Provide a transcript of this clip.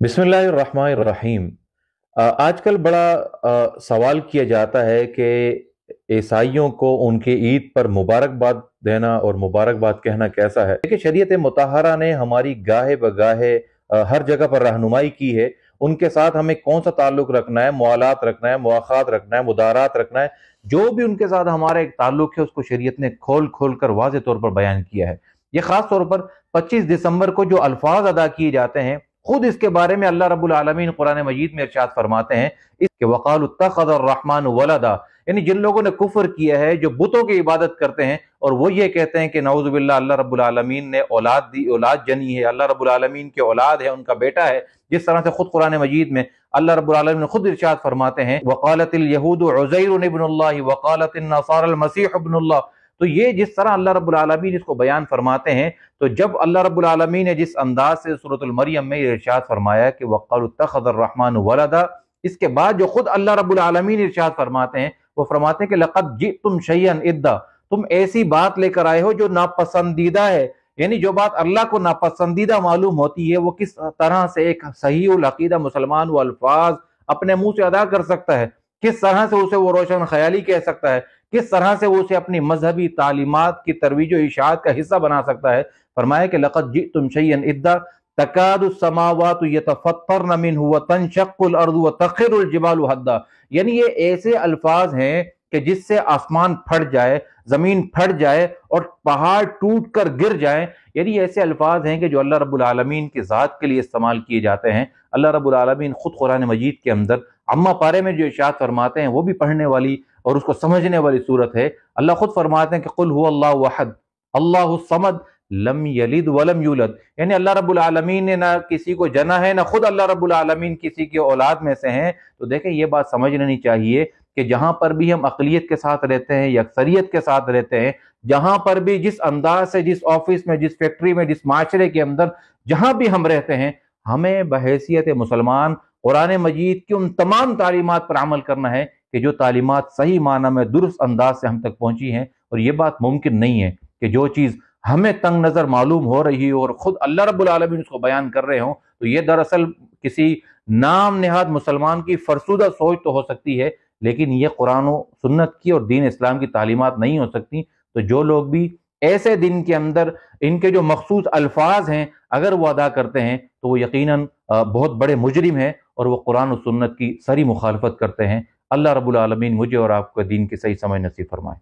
बिस्मिल्लाहिर्रहमानिर्रहीम। आजकल बड़ा सवाल किया जाता है कि ईसाइयों को उनके ईद पर मुबारकबाद देना और मुबारकबाद कहना कैसा है। देखिए, शरीयत मुतहरा ने हमारी गाहे बगाहे हर जगह पर रहनुमाई की है। उनके साथ हमें कौन सा ताल्लुक रखना है, मुआलात रखना है, मुआखात रखना है, मुदारात रखना है, जो भी उनके साथ हमारा एक ताल्लुक है उसको शरीयत ने खोल खोल कर वाज़ेह तौर पर बयान किया है। ये खास तौर पर 25 दिसंबर को जो अल्फाज अदा किए जाते हैं, खुद इसके बारे में अल्लाह रब्बुल आलमीन कुरान मजीद में इरशाद फरमाते हैं इसके वक़ालु इत्तख़ज़ अर्रहमान वलदा, यानी जिन लोगों ने कुफ्र किया है, जो बुतों की इबादत करते हैं और वो ये कहते हैं कि नऊज़ु बिल्लाह अल्लाह रब्बुल आलमीन ने औलाद दी, औलाद जनी है, अल्लाह रब्बुल आलमीन की औलाद है, उनका बेटा है। जिस तरह से खुद कुरान मजीद में अल्लाह रब्बुल आलमीन ने खुद इरशाद फरमाते हैं वक़ालतिल यहूदु उज़ैर इब्नुल्लाह वक़ालतिन नसारा अल मसीह इब्नुल्लाह। तो ये जिस तरह अल्लाह रब्बुल आलमीन इसको बयान फरमाते हैं, तो जब अल्लाह रब्बुल आलमीन ने जिस अंदाज से सूरतुल मरियम में इरशाद फरमाया कि वक़ालु इत्तख़ज़ अर्रहमानु वलदा, इसके बाद जो खुद अल्लाह रब्बुल आलमीन इरशाद फरमाते हैं, वो फरमाते हैं कि लक़द जिअतुम शैअन इद्दा, तुम ऐसी बात लेकर आए हो जो नापसंदीदा है। यानी जो बात अल्लाह को नापसंदीदा मालूम होती है, वो किस तरह से एक सहीहुल अक़ीदा मुसलमान वो अल्फाज अपने मुंह से अदा कर सकता है, किस तरह से उसे वो रोशन ख्याली कह सकता है, किस तरह से वो उसे अपनी मजहबी तालीमात की तरवीज व इशाअत का हिस्सा बना सकता है। फरमाया कि लक़द जिअतुम शैअन इद्दा तकादु समावातु यतफ़त्तरन मिन्हु व तनशक्कुल अर्दु व तख़िरुल जिबालु हद्दा। यानी ये ऐसे अल्फाज हैं कि जिससे आसमान फट जाए, जमीन फट जाए और पहाड़ टूट कर गिर जाए। यानी ऐसे अल्फाज हैं कि जो अल्लाह रब्बुल आलमीन की ज़ात के लिए इस्तेमाल किए जाते हैं। अल्लाह रब्बुल आलमीन खुद कुरान मजीद के अंदर अम्मा पारे में जो इरशाद फरमाते हैं, वो भी पढ़ने वाली और उसको समझने वाली सूरत है। अल्लाह खुद फरमाते हैं कि कुल हुवल्लाहु अहद अल्लाहुस समद लम यलिद वलम यूलद। यानी अल्लाह रब्बुल आलमीन ने ना किसी को जना है, ना खुद अल्लाह रब्बुल आलमीन किसी की औलाद में से हैं। तो देखें, ये बात समझ लेनी चाहिए कि जहां पर भी हम अक़लियत के साथ रहते हैं या अक्सरियत के साथ रहते हैं, जहां पर भी जिस अंदाज से, जिस ऑफिस में, जिस फैक्ट्री में, जिस माशरे के अंदर जहां भी हम रहते हैं, हमें बहैसियत मुसलमान कुरान मजीद की उन तमाम तालीमात पर अमल करना है कि जो तालीमात सही माना में दुरुस्त अंदाज से हम तक पहुंची हैं। और ये बात मुमकिन नहीं है कि जो चीज़ हमें तंग नज़र मालूम हो रही हो और ख़ुद अल्लाह रब्बुल आलमीन उसको बयान कर रहे हों, तो ये दरअसल किसी नाम नेहाद मुसलमान की फरसुदा सोच तो हो सकती है, लेकिन ये कुरान व सुन्नत की और दीन इस्लाम की तालीमात नहीं हो सकती। तो जो लोग भी ऐसे दिन के अंदर इनके जो मखसूस अल्फाज हैं अगर वो अदा करते हैं, तो वो यकीनन बहुत बड़े मुजरिम हैं और वो कुरान और सुन्नत की सरी मुखालफत करते हैं। अल्लाह रब्बुल आलमीन मुझे और आपको दीन की सही समझ नसीब फरमाए।